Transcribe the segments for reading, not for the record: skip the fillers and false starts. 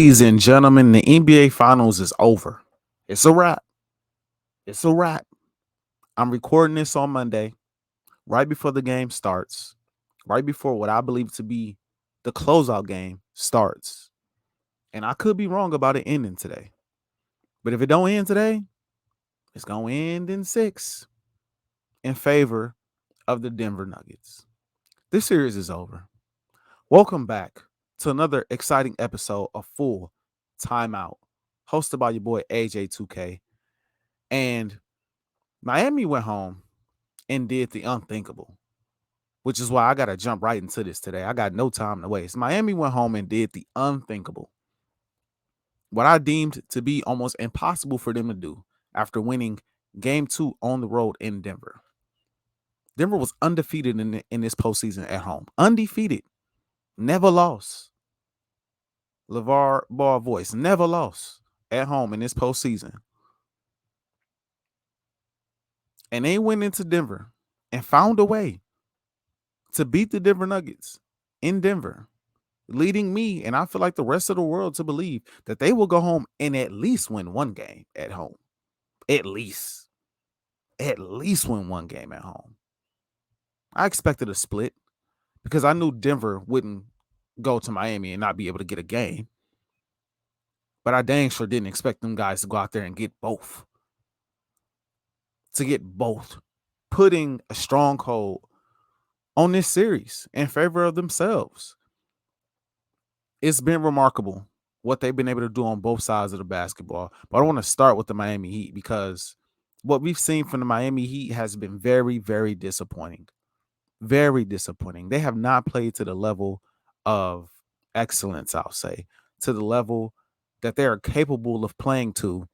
Ladies and gentlemen, the NBA Finals is over. It's a wrap. It's a wrap. I'm recording this on Monday, right before the game starts, right before what I believe to be the closeout game starts. And I could be wrong about it ending today. But if it don't end today, it's going to end in 6 in favor of the Denver Nuggets. This series is over. Welcome back to another exciting episode of Full Timeout, hosted by your boy AJ2K. And Miami went home and did the unthinkable, which is why I got to jump right into this today. I got no time to waste. Miami went home and did the unthinkable, what I deemed to be almost impossible for them to do after winning game 2 on the road in Denver. Denver was undefeated in this postseason at home. Undefeated. Never lost. LeVar Ball voice. Never lost at home in this postseason. And they went into Denver and found a way to beat the Denver Nuggets in Denver, leading me and I feel like the rest of the world to believe that they will go home and at least win one game at home. At least win one game at home. I expected a split because I knew Denver wouldn't go to Miami and not be able to get a game. But I dang sure didn't expect them guys to go out there and get both. Putting a stronghold on this series in favor of themselves. It's been remarkable what they've been able to do on both sides of the basketball. But I want to start with the Miami Heat because what we've seen from the Miami Heat has been very, very disappointing. Very disappointing. They have not played to the level of excellence, I'll say, to the level that they are capable of playing to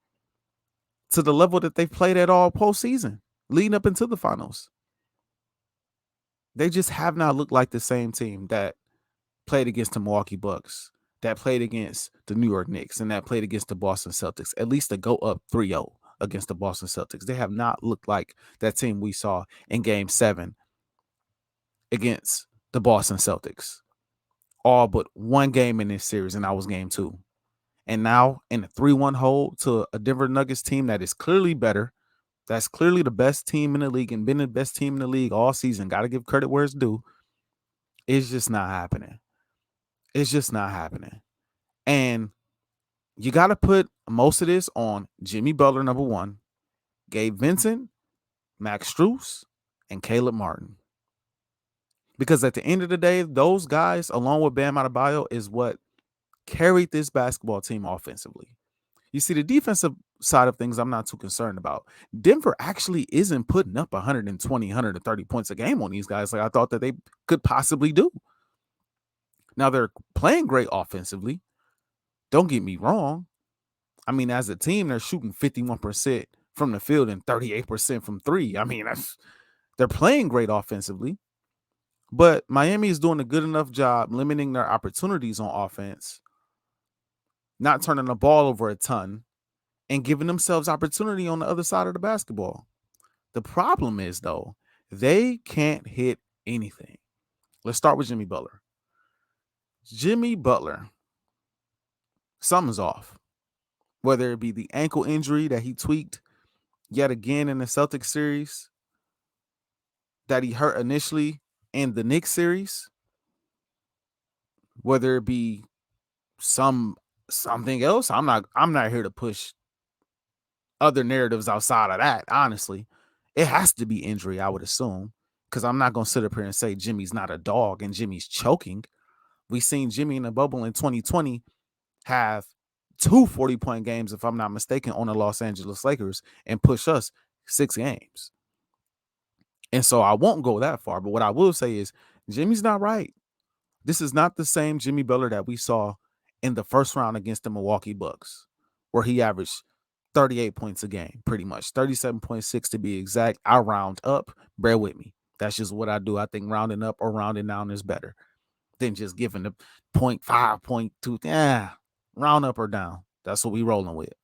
the level that they've played at all postseason, leading up into the finals. They just have not looked like the same team that played against the Milwaukee Bucks, that played against the New York Knicks, and that played against the Boston Celtics, at least to go up 3-0 against the Boston Celtics. They have not looked like that team we saw in Game 7 against the Boston Celtics. All but one game in this series, and that was Game 2. And now in a 3-1 hold to a Denver Nuggets team that is clearly better, that's clearly the best team in the league and been the best team in the league all season. Got to give credit where it's due. It's just not happening. It's just not happening. And you got to put most of this on Jimmy Butler, number one, Gabe Vincent, Max Strus, and Caleb Martin. Because at the end of the day, those guys, along with Bam Adebayo, is what carried this basketball team offensively. You see, the defensive side of things, I'm not too concerned about. Denver actually isn't putting up 120, 130 points a game on these guys like I thought that they could possibly do. Now, they're playing great offensively. Don't get me wrong. I mean, as a team, they're shooting 51% from the field and 38% from three. I mean, they're playing great offensively. But Miami is doing a good enough job limiting their opportunities on offense, not turning the ball over a ton, and giving themselves opportunity on the other side of the basketball. The problem is, though, they can't hit anything. Let's start with Jimmy Butler. Jimmy Butler, something's off. Whether it be the ankle injury that he tweaked yet again in the Celtics series, that he hurt initially in the Knicks series, whether it be something else, I'm not here to push other narratives outside of that, honestly. It has to be injury, I would assume, because I'm not going to sit up here and say Jimmy's not a dog and Jimmy's choking. We seen Jimmy in the bubble in 2020 have 2 40-point games, if I'm not mistaken, on the Los Angeles Lakers and push us 6 games. And so I won't go that far, but what I will say is Jimmy's not right. This is not the same Jimmy Butler that we saw in the first round against the Milwaukee Bucks, where he averaged 38 points a game, pretty much 37.6 to be exact. I round up. Bear with me. That's just what I do. I think rounding up or rounding down is better than just giving the 0.5, 0.2. Yeah, round up or down. That's what we rolling with.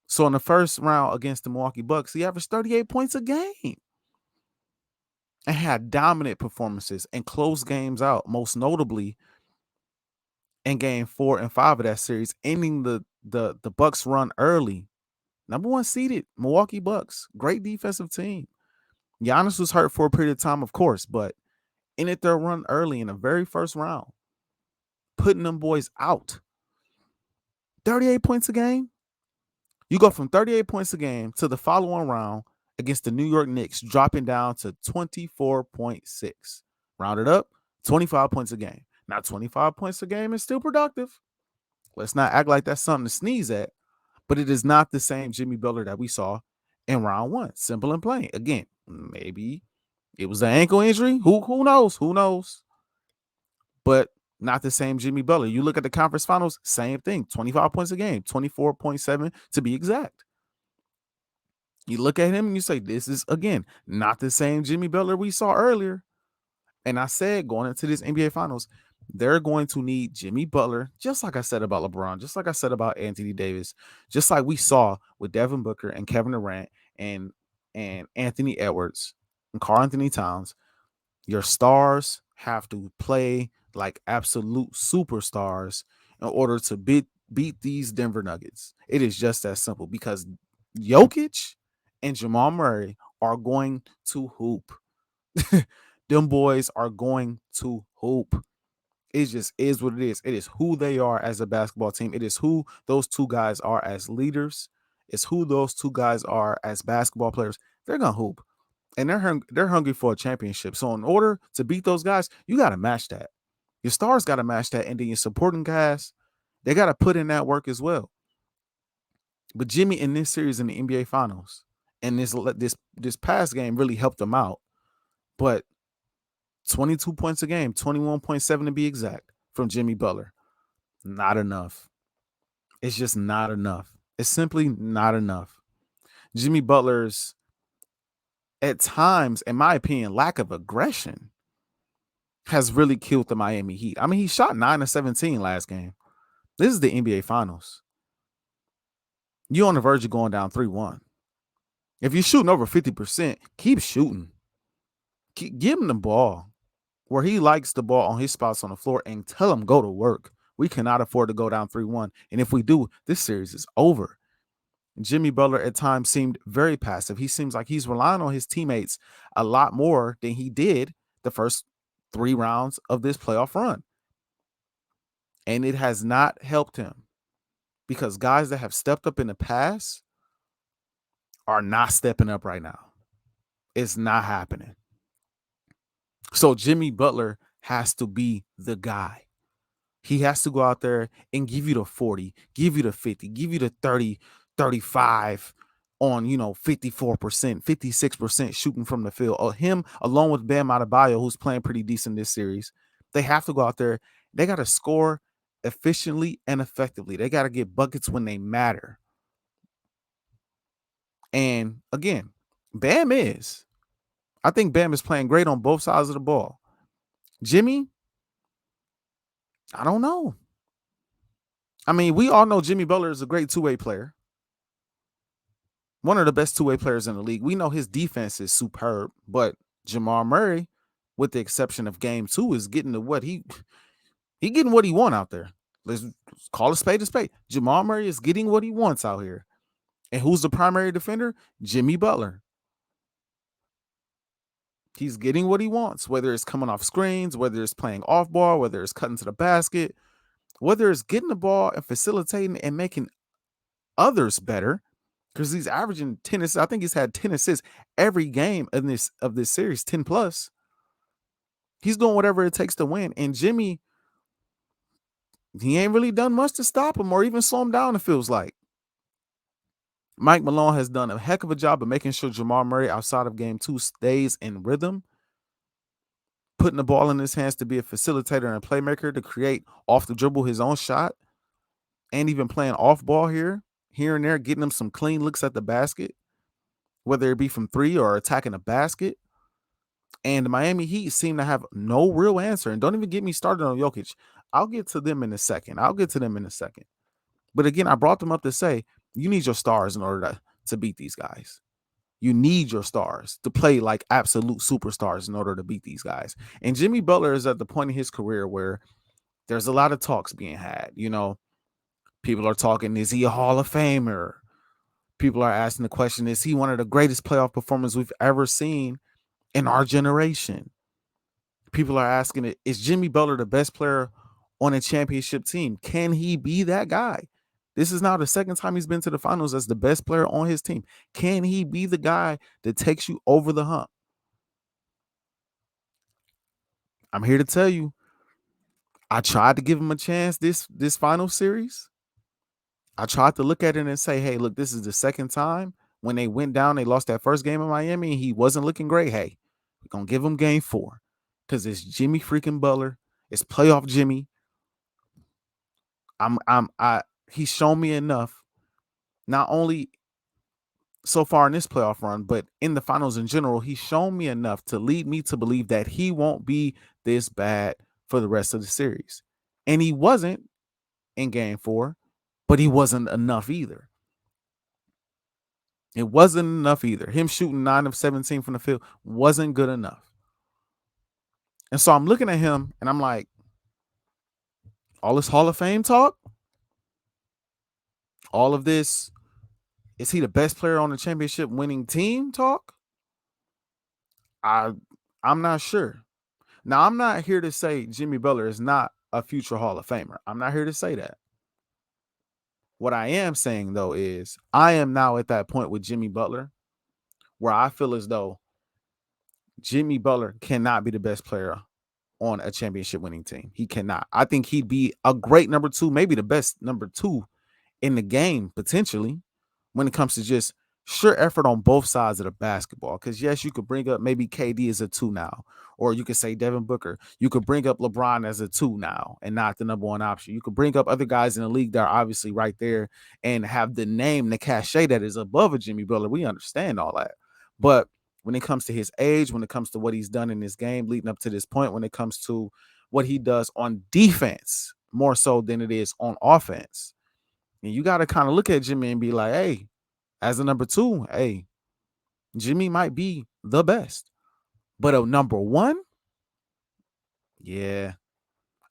So in the first round against the Milwaukee Bucks, he averaged 38 points a game and had dominant performances and closed games out, most notably in game 4 and 5 of that series, ending the Bucks run early. Number 1 seeded Milwaukee Bucks. Great defensive team. Giannis was hurt for a period of time, of course, but ended their run early in the very first round, putting them boys out. 38 points a game. You go from 38 points a game to the following round against the New York Knicks, dropping down to 24.6. Rounded up, 25 points a game. Now, 25 points a game is still productive. Let's not act like that's something to sneeze at, but it is not the same Jimmy Butler that we saw in round 1. Simple and plain. Again, maybe it was an ankle injury. Who knows? Who knows? But not the same Jimmy Butler. You look at the conference finals, same thing. 25 points a game, 24.7 to be exact. You look at him and you say, this is, again, not the same Jimmy Butler we saw earlier. And I said, going into this NBA Finals, they're going to need Jimmy Butler, just like I said about LeBron, just like I said about Anthony Davis, just like we saw with Devin Booker and Kevin Durant and Anthony Edwards and Karl Anthony Towns. Your stars have to play like absolute superstars in order to beat these Denver Nuggets. It is just that simple, because Jokic and Jamal Murray are going to hoop. Them boys are going to hoop. It just is what it is. It is who they are as a basketball team. It is who those two guys are as leaders. It's who those two guys are as basketball players. They're going to hoop. And they're hungry for a championship. So in order to beat those guys, you got to match that. Your stars got to match that. And then your supporting guys, they got to put in that work as well. But Jimmy in this series in the NBA Finals and this past game really helped them out. But 22 points a game, 21.7 to be exact, from Jimmy Butler. Not enough. It's just not enough. It's simply not enough. Jimmy Butler's, at times, in my opinion, lack of aggression has really killed the Miami Heat. I mean, he shot 9 of 17 last game. This is the NBA Finals. You're on the verge of going down 3-1. If you're shooting over 50%, keep shooting. Give him the ball where he likes the ball on his spots on the floor and tell him go to work. We cannot afford to go down 3-1. And if we do, this series is over. Jimmy Butler at times seemed very passive. He seems like he's relying on his teammates a lot more than he did the first 3 rounds of this playoff run. And it has not helped him, because guys that have stepped up in the past are not stepping up right now. It's not happening. So Jimmy Butler has to be the guy. He has to go out there and give you the 40, give you the 50, give you the 30, 35 on, 54%, 56% shooting from the field. Him along with Bam Adebayo, who's playing pretty decent this series. They have to go out there. They got to score efficiently and effectively. They got to get buckets when they matter. And again, I think Bam is playing great on both sides of the ball. Jimmy, I don't know. I mean, we all know Jimmy Butler is a great two-way player. One of the best two-way players in the league. We know his defense is superb, but Jamal Murray, with the exception of game 2, is getting to what he getting what he wants out there. Let's call a spade a spade. Jamal Murray is getting what he wants out here. And who's the primary defender? Jimmy Butler. He's getting what he wants, whether it's coming off screens, whether it's playing off ball, whether it's cutting to the basket, whether it's getting the ball and facilitating and making others better, because he's averaging 10 assists. I think he's had 10 assists every game of this series, 10 plus. He's doing whatever it takes to win. And Jimmy, he ain't really done much to stop him or even slow him down, it feels like. Mike Malone has done a heck of a job of making sure Jamal Murray outside of game 2 stays in rhythm, putting the ball in his hands to be a facilitator and playmaker, to create off the dribble his own shot, and even playing off ball here and there, getting him some clean looks at the basket, whether it be from 3 or attacking a basket. And the Miami Heat seem to have no real answer. And don't even get me started on Jokic. I'll get to them in a second. But again, I brought them up to say, you need your stars in order to beat these guys. You need your stars to play like absolute superstars in order to beat these guys. And Jimmy Butler is at the point in his career where There's a lot of talks being had. People are talking, is he a Hall of Famer? People are asking the question, is he one of the greatest playoff performers we've ever seen in our generation? People are asking it, is Jimmy Butler the best player on a championship team? Can he be that guy? This is now the second time he's been to the finals as the best player on his team. Can he be the guy that takes you over the hump? I'm here to tell you, I tried to give him a chance this final series. I tried to look at it and say, hey, look, this is the second time when they went down, they lost that first game in Miami, and he wasn't looking great. Hey, we're going to give him game 4 because it's Jimmy freaking Butler. It's playoff Jimmy. He's shown me enough, not only so far in this playoff run, but in the finals in general. He's shown me enough to lead me to believe that he won't be this bad for the rest of the series. And he wasn't in game 4, but he wasn't enough either. It wasn't enough either. Him shooting 9 of 17 from the field wasn't good enough. And so I'm looking at him and I'm like, all this Hall of Fame talk, all of this, is he the best player on the championship winning team talk? I'm not sure. Now, I'm not here to say Jimmy Butler is not a future Hall of Famer. I'm not here to say that. What I am saying, though, is I am now at that point with Jimmy Butler where I feel as though Jimmy Butler cannot be the best player on a championship winning team. He cannot. I think he'd be a great number 2, maybe the best number 2 in the game, potentially, when it comes to just sure effort on both sides of the basketball. Because, yes, you could bring up maybe KD as a 2 now, or you could say Devin Booker. You could bring up LeBron as a 2 now and not the number 1 option. You could bring up other guys in the league that are obviously right there and have the name, the cachet that is above a Jimmy Butler. We understand all that. But when it comes to his age, when it comes to what he's done in this game leading up to this point, when it comes to what he does on defense, more so than it is on offense, and you got to kind of look at Jimmy and be like, hey, as a number 2, hey, Jimmy might be the best. But a number 1, yeah,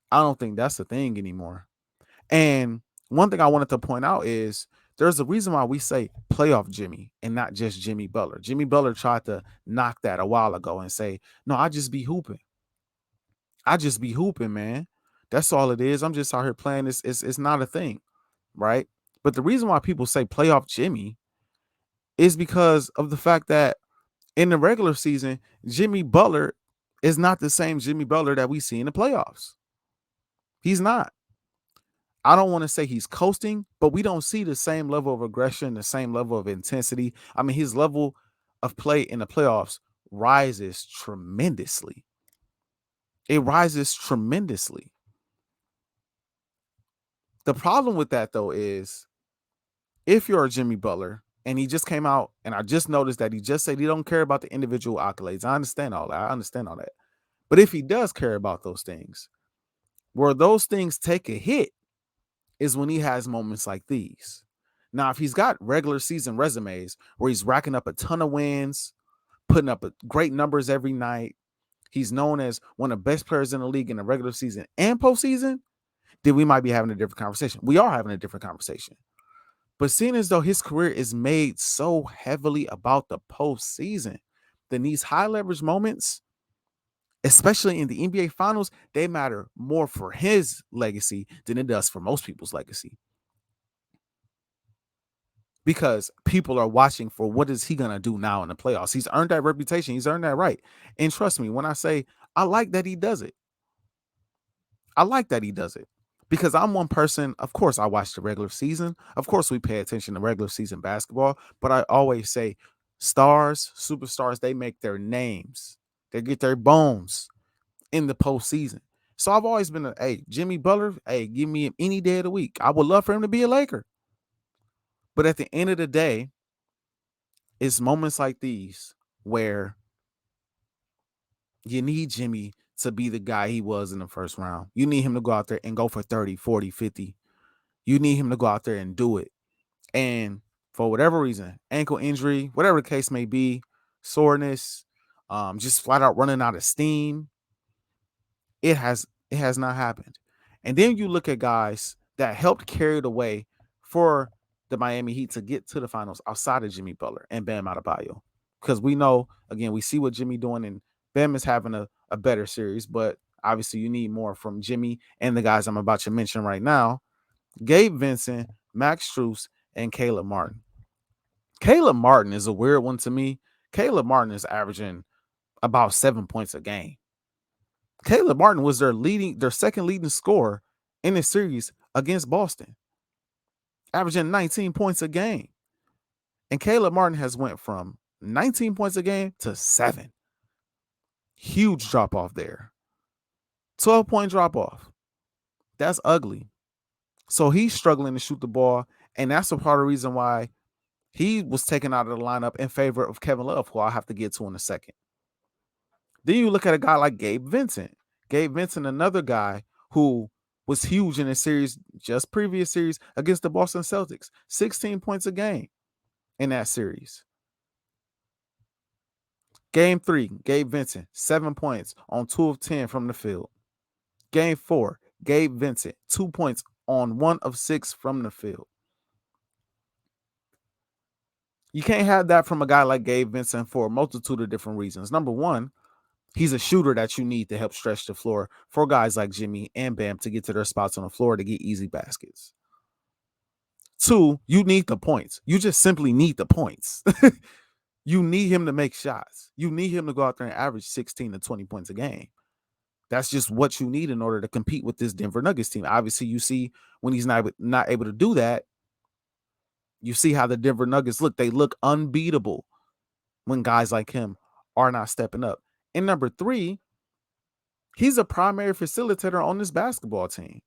I don't think that's the thing anymore. And one thing I wanted to point out is there's a reason why we say playoff Jimmy and not just Jimmy Butler. Jimmy Butler tried to knock that a while ago and say, no, I just be hooping. I just be hooping, man. That's all it is. I'm just out here playing. It's not a thing, right? But the reason why people say playoff Jimmy is because of the fact that in the regular season, Jimmy Butler is not the same Jimmy Butler that we see in the playoffs. He's not. I don't want to say he's coasting, but we don't see the same level of aggression, the same level of intensity. I mean, his level of play in the playoffs rises tremendously. It rises tremendously. The problem with that, though, is if you're a Jimmy Butler and he just came out and I just noticed that he just said he don't care about the individual accolades. I understand all that. But if he does care about those things, where those things take a hit is when he has moments like these. Now, if he's got regular season resumes where he's racking up a ton of wins, putting up great numbers every night, he's known as one of the best players in the league in the regular season and postseason, then we might be having a different conversation. We are having a different conversation. But seeing as though his career is made so heavily about the postseason, then these high leverage moments, especially in the NBA Finals, they matter more for his legacy than it does for most people's legacy. Because people are watching for what is he going to do now in the playoffs. He's earned that reputation. He's earned that right. And trust me, when I say I like that he does it, I like that he does it. Because I'm one person, of course, I watch the regular season. Of course, we pay attention to regular season basketball. But I always say stars, superstars, they make their names. They get their bones in the postseason. So I've always been hey, Jimmy Butler, hey, give me him any day of the week. I would love for him to be a Laker. But at the end of the day, it's moments like these where you need Jimmy to be the guy he was in the first round. You need him to go out there and go for 30, 40, 50. You need him to go out there and do it. And for whatever reason, ankle injury, whatever the case may be, soreness, just flat out running out of steam, it has not happened. And then you look at guys that helped carry the way for the Miami Heat to get to the finals outside of Jimmy Butler and Bam Adebayo. Because we know, again, we see what Jimmy doing, and Bam is having a better series, but obviously you need more from Jimmy and the guys I'm about to mention right now. Gabe Vincent, Max Strus, and Caleb Martin. Caleb Martin is a weird one to me. Caleb Martin is averaging about 7 points a game. Caleb Martin was their second leading scorer in the series against Boston, averaging 19 points a game. And Caleb Martin has went from 19 points a game to 7. Huge drop off there. 12-point drop off. That's ugly. So he's struggling to shoot the ball, and that's a part of the reason why he was taken out of the lineup in favor of Kevin Love, who I'll have to get to in a second. Then you look at a guy like Gabe Vincent. Gabe Vincent, another guy who was huge in a series, just previous series against the Boston Celtics. 16 points a game in that series. Game 3, Gabe Vincent, 7 points on 2 of 10 from the field. Game 4, Gabe Vincent, 2 points on 1 of 6 from the field. You can't have that from a guy like Gabe Vincent for a multitude of different reasons. Number one, he's a shooter that you need to help stretch the floor for guys like Jimmy and Bam to get to their spots on the floor to get easy baskets. 2, you need the points. You just simply need the points. You need him to make shots. You need him to go out there and average 16 to 20 points a game. That's just what you need in order to compete with this Denver Nuggets team. Obviously, you see when he's not able to do that, you see how the Denver Nuggets look. They look unbeatable when guys like him are not stepping up. And number 3, he's a primary facilitator on this basketball team.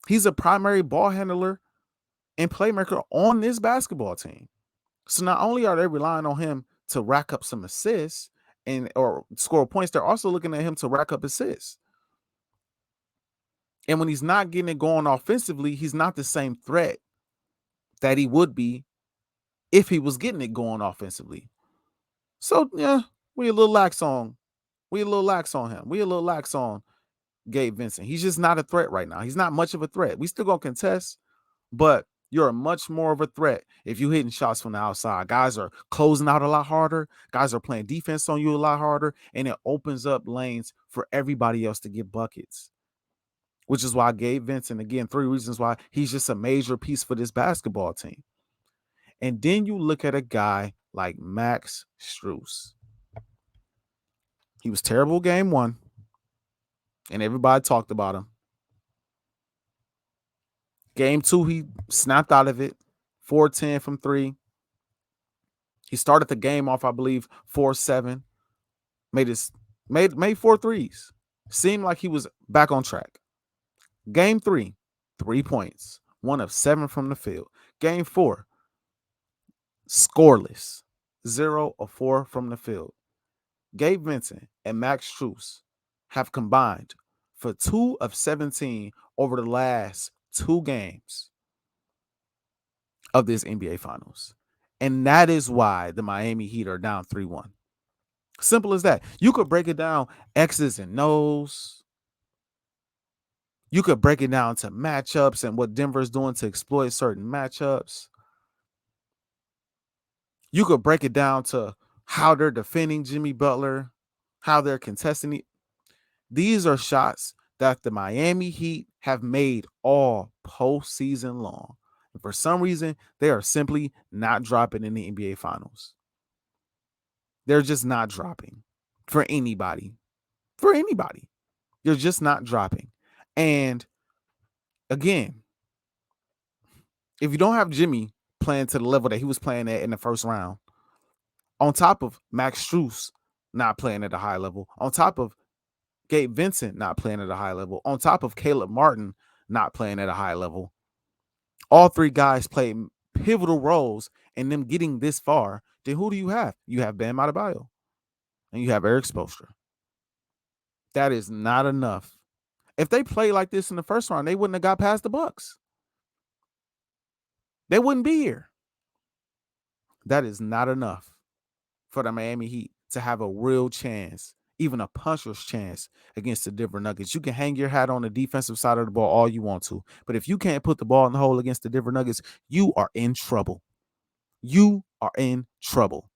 He's a primary ball handler and playmaker on this basketball team. So not only are they relying on him to rack up some assists or score points, they're also looking at him to rack up assists. And when he's not getting it going offensively, he's not the same threat that he would be if he was getting it going offensively. So yeah, we a little lax on him. We a little lax on Gabe Vincent. He's just not a threat right now. He's not much of a threat. We still gonna contest, but you're much more of a threat if you're hitting shots from the outside. Guys are closing out a lot harder. Guys are playing defense on you a lot harder, and it opens up lanes for everybody else to get buckets, which is why Gabe Vincent, again, 3 reasons why he's just a major piece for this basketball team. And then you look at a guy like Max Strus. He was terrible game 1, and everybody talked about him. Game 2, he snapped out of it, 4-10 from 3. He started the game off, I believe, 4-7. Made 4 threes. Seemed like he was back on track. Game 3, 3 points, 1 of 7 from the field. Game 4, scoreless, 0 of 4 from the field. Gabe Vincent and Max Strus have combined for 2 of 17 over the last 2 games of this NBA Finals. And that is why the Miami Heat are down 3-1. Simple as that. You could break it down X's and O's. You could break it down to matchups and what Denver's doing to exploit certain matchups. You could break it down to how they're defending Jimmy Butler, how they're contesting it. These are shots that the Miami Heat have made all postseason long. And for some reason, they are simply not dropping in the NBA Finals. They're just not dropping for anybody. For anybody. You're just not dropping. And again, if you don't have Jimmy playing to the level that he was playing at in the first round, on top of Max Strus not playing at a high level, on top of Gabe Vincent not playing at a high level, on top of Caleb Martin not playing at a high level, all 3 guys played pivotal roles in them getting this far, then who do you have? You have Bam Adebayo and you have Eric Spoelstra. That is not enough. If they played like this in the first round, they wouldn't have got past the Bucks. They wouldn't be here. That is not enough for the Miami Heat to have a real chance, even a puncher's chance against the Denver Nuggets. You can hang your hat on the defensive side of the ball all you want to, but if you can't put the ball in the hole against the Denver Nuggets, you are in trouble. You are in trouble.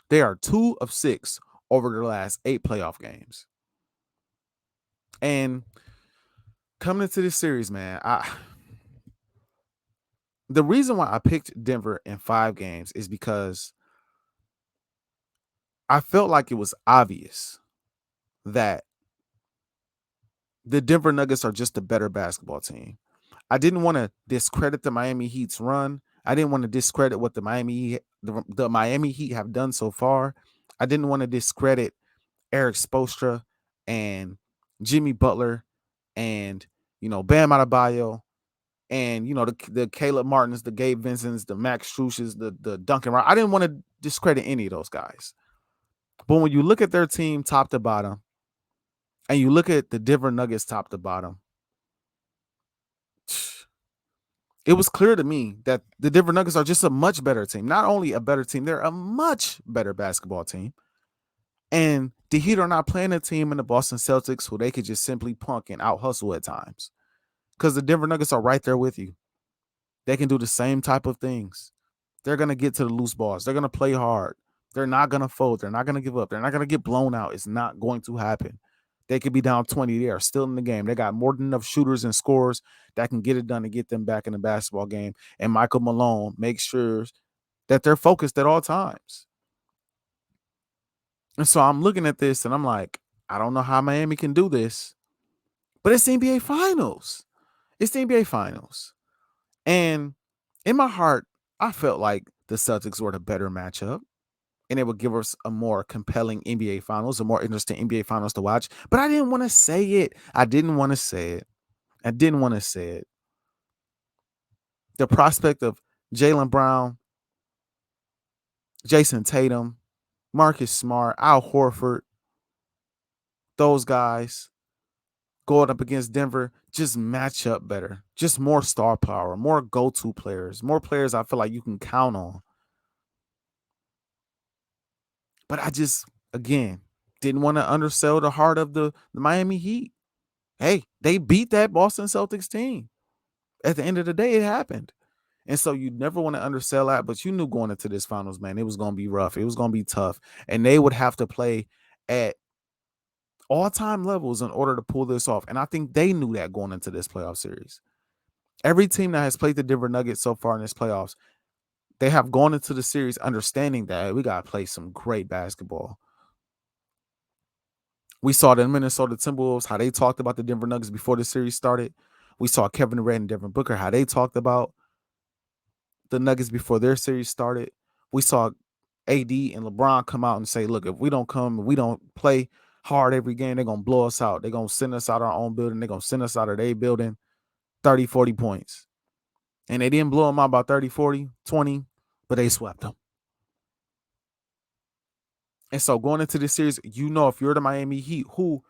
They are 2 of 6 over their last 8 playoff games. And coming into this series, man, the reason why I picked Denver in 5 games is because I felt like it was obvious that the Denver Nuggets are just a better basketball team. I didn't want to discredit the Miami Heat's run. I didn't want to discredit what the Miami Heat have done so far. I didn't want to discredit Eric Spoelstra and Jimmy Butler and, Bam Adebayo and, the Caleb Martins, the Gabe Vincents, the Max Struches, the Duncan Wright. I didn't want to discredit any of those guys. But when you look at their team top to bottom and you look at the Denver Nuggets top to bottom, it was clear to me that the Denver Nuggets are just a much better team. Not only a better team, they're a much better basketball team. And the Heat are not playing a team in the Boston Celtics who they could just simply punk and out hustle at times. Because the Denver Nuggets are right there with you. They can do the same type of things. They're going to get to the loose balls. They're going to play hard. They're not going to fold. They're not going to give up. They're not going to get blown out. It's not going to happen. They could be down 20. They are still in the game. They got more than enough shooters and scorers that can get it done to get them back in the basketball game. And Michael Malone makes sure that they're focused at all times. And so I'm looking at this and I'm like, I don't know how Miami can do this, but it's the NBA Finals. It's the NBA Finals. And in my heart, I felt like the Celtics were the better matchup. And it would give us a more compelling NBA Finals, a more interesting NBA Finals to watch. But I didn't want to say it. I didn't want to say it. The prospect of Jaylen Brown, Jason Tatum, Marcus Smart, Al Horford, those guys going up against Denver just match up better. Just more star power, more go-to players, more players I feel like you can count on. But I just, again, didn't want to undersell the heart of the Miami Heat. Hey, they beat that Boston Celtics team. At the end of the day, it happened. And so you never want to undersell that, but you knew going into this finals, man, it was going to be rough. It was going to be tough. And they would have to play at all-time levels in order to pull this off. And I think they knew that going into this playoff series. Every team that has played the Denver Nuggets so far in this playoffs, they have gone into the series understanding that we got to play some great basketball. We saw the Minnesota Timberwolves, how they talked about the Denver Nuggets before the series started. We saw Kevin Durant and Devin Booker, how they talked about the Nuggets before their series started. We saw AD and LeBron come out and say, look, if we don't play hard every game, they're going to blow us out. They're going to send us out of our own building. They're going to send us out of their building 30, 40 points. And they didn't blow them out by 30, 40, 20, but they swept them. And so going into this series, if you're the Miami Heat, who,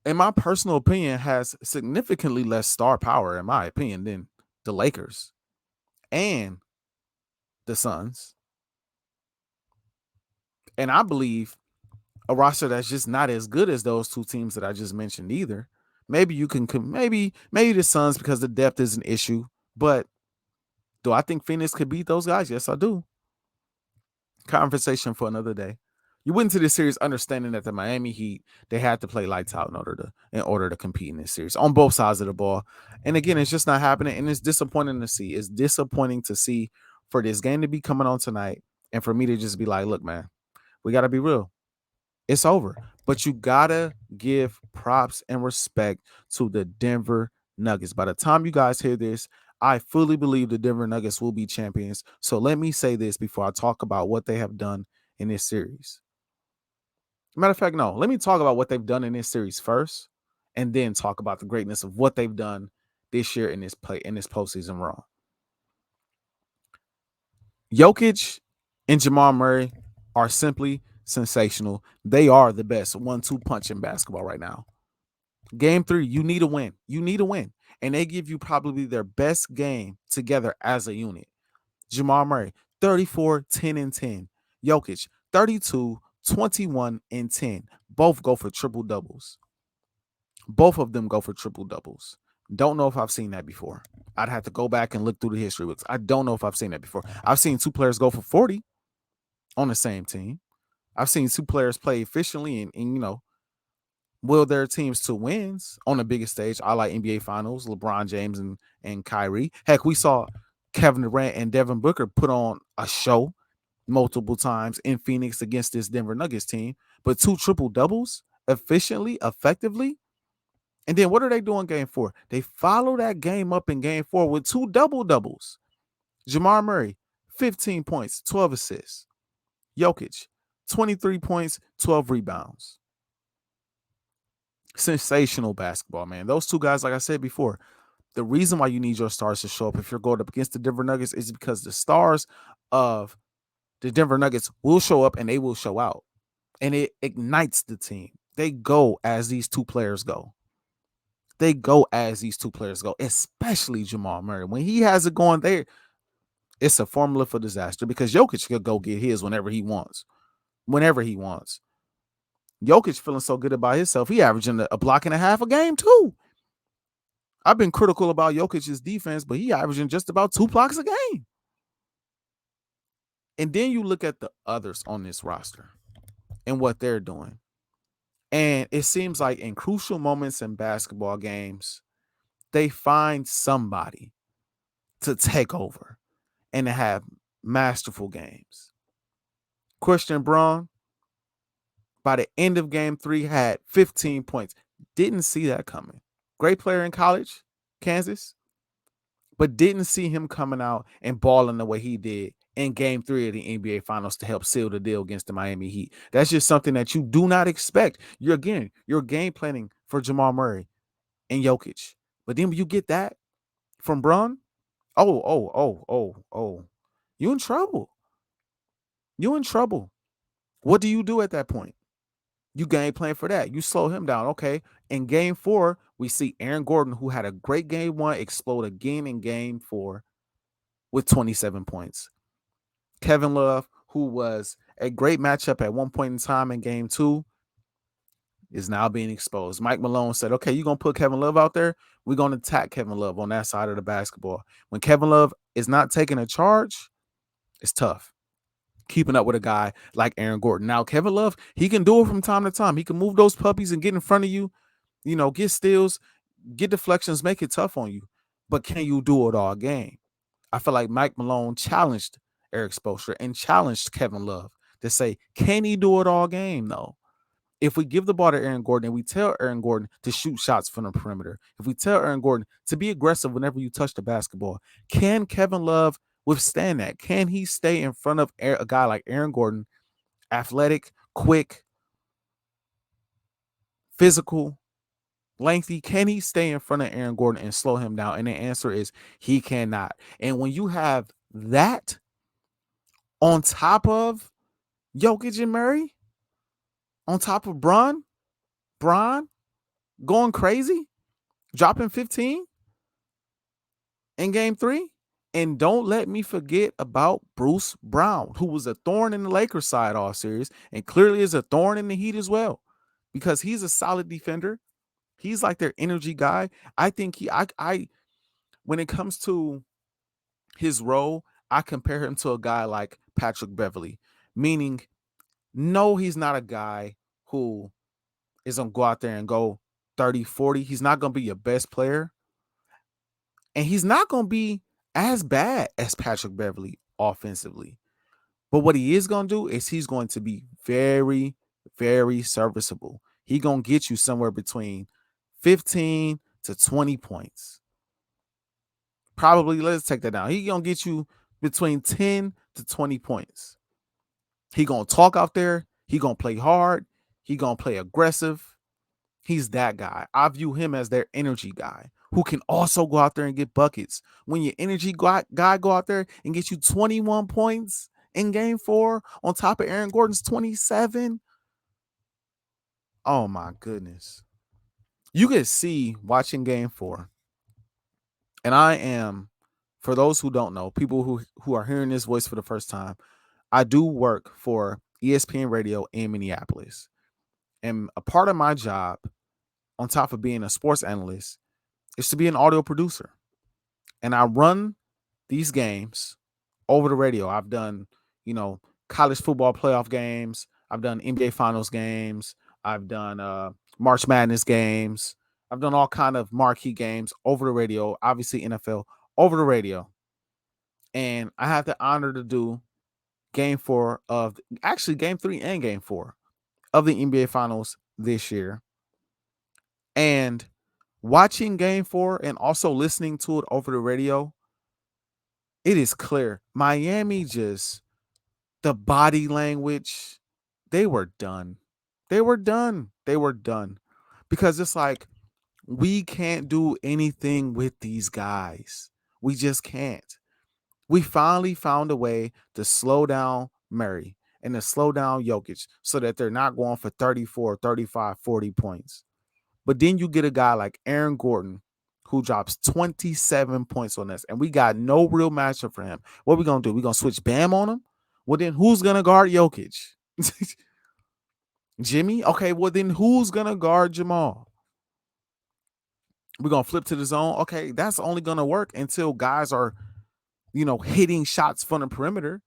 in my personal opinion, has significantly less star power, in my opinion, than the Lakers and the Suns. And I believe a roster that's just not as good as those two teams that I just mentioned either. Maybe you can, maybe the Suns because the depth is an issue. But do I think Phoenix could beat those guys? Yes, I do. Conversation for another day. You went into this series understanding that the Miami Heat, they had to play lights out in order to compete in this series on both sides of the ball. And again, it's just not happening. And it's disappointing to see. It's disappointing to see for this game to be coming on tonight and for me to just be like, look, man, we got to be real. It's over. But you got to give props and respect to the Denver Nuggets. By the time you guys hear this, I fully believe the Denver Nuggets will be champions. So let me say this before I talk about what they have done in this series. Matter of fact, no, let me talk about what they've done in this series first, and then talk about the greatness of what they've done this year in this postseason run. Jokic and Jamal Murray are simply sensational. They are the best 1-2 punch in basketball right now. Game 3, you need a win. And they give you probably their best game together as a unit. Jamal Murray, 34, 10, and 10. Jokic, 32, 21 and 10. Both go for triple doubles. Both of them go for triple doubles. Don't know if I've seen that before. I'd have to go back and look through the history books. I don't know if I've seen that before. I've seen two players go for 40 on the same team. I've seen two players play efficiently and will their teams to wins on the biggest stage. I like NBA Finals, LeBron James and Kyrie. Heck, we saw Kevin Durant and Devin Booker put on a show multiple times in Phoenix against this Denver Nuggets team. But two triple doubles efficiently, effectively. And then what are they doing game 4? They follow that game up in game 4 with two double doubles. Jamar Murray, 15 points, 12 assists. Jokic, 23 points, 12 rebounds. Sensational basketball, man. Those two guys, like I said before, the reason why you need your stars to show up if you're going up against the Denver Nuggets is because the stars of the Denver Nuggets will show up and they will show out. And it ignites the team. They go as these two players go. They go as these two players go, especially Jamal Murray. When he has it going there, it's a formula for disaster because Jokic could go get his whenever he wants. Whenever he wants. Jokic feeling so good about himself, he averaging a block and a half a game too. I've been critical about Jokic's defense, but he averaging just about 2 blocks a game. And then you look at the others on this roster and what they're doing. And it seems like in crucial moments in basketball games, they find somebody to take over and to have masterful games. Christian Braun, by the end of game 3, had 15 points. Didn't see that coming. Great player in college, Kansas, but didn't see him coming out and balling the way he did in game 3 of the NBA Finals to help seal the deal against the Miami Heat. That's just something that you do not expect. You're game planning for Jamal Murray and Jokic. But then when you get that from Braun, oh. You in trouble. You in trouble. What do you do at that point? You game plan for that. You slow him down. Okay. In game 4, we see Aaron Gordon, who had a great game 1, explode again in game 4 with 27 points. Kevin Love, who was a great matchup at one point in time in game 2, is now being exposed. Mike Malone said, okay, you're going to put Kevin Love out there. We're going to attack Kevin Love on that side of the basketball. When Kevin Love is not taking a charge, it's tough keeping up with a guy like Aaron Gordon. Now, Kevin Love, he can do it from time to time. He can move those puppies and get in front of you, get steals, get deflections, make it tough on you. But can you do it all game? I feel like Mike Malone challenged Eric Spoelstra and challenged Kevin Love to say, can he do it all game, though? If we give the ball to Aaron Gordon and we tell Aaron Gordon to shoot shots from the perimeter, if we tell Aaron Gordon to be aggressive whenever you touch the basketball, can Kevin Love withstand that? Can he stay in front of a guy like Aaron Gordon, athletic, quick, physical, lengthy? Can he stay in front of Aaron Gordon and slow him down? And the answer is he cannot. And when you have that on top of Jokic and Murray, on top of Braun going crazy, dropping 15 in game 3. And don't let me forget about Bruce Brown, who was a thorn in the Lakers side all series and clearly is a thorn in the Heat as well because he's a solid defender. He's like their energy guy. I think when it comes to his role, I compare him to a guy like Patrick Beverley, meaning no, he's not a guy who is going to go out there and go 30, 40. He's not going to be your best player. And he's not going to be as bad as Patrick Beverley offensively. But what he is going to do is he's going to be very, very serviceable. He's going to get you somewhere between 15 to 20 points. Probably, let's take that down. He's going to get you between 10 to 20 points. He's going to talk out there. He's going to play hard. He's going to play aggressive. He's that guy. I view him as their energy guy who can also go out there and get buckets. When your energy guy go out there and get you 21 points in game 4 on top of Aaron Gordon's 27. Oh my goodness. You can see watching game 4. And I am, for those who don't know, people who are hearing this voice for the first time, I do work for ESPN Radio in Minneapolis. And a part of my job, on top of being a sports analyst, is to be an audio producer. And I run these games over the radio. I've done, college football playoff games. I've done NBA Finals games. I've done March Madness games. I've done all kind of marquee games over the radio. Obviously NFL over the radio. And I have the honor to do game 3 and game 4 of the NBA Finals this year. And watching game 4 and also listening to it over the radio, it is clear. Miami the body language, they were done. They were done. Because it's like, we can't do anything with these guys. We just can't. We finally found a way to slow down Murray and to slow down Jokic so that they're not going for 34, 35, 40 points. But then you get a guy like Aaron Gordon who drops 27 points on us, and we got no real matchup for him. What are we going to do? We're going to switch Bam on him? Well, then who's going to guard Jokic? Jimmy? Okay, well, then who's going to guard Jamal? We're going to flip to the zone? Okay, that's only going to work until guys are, hitting shots from the perimeter.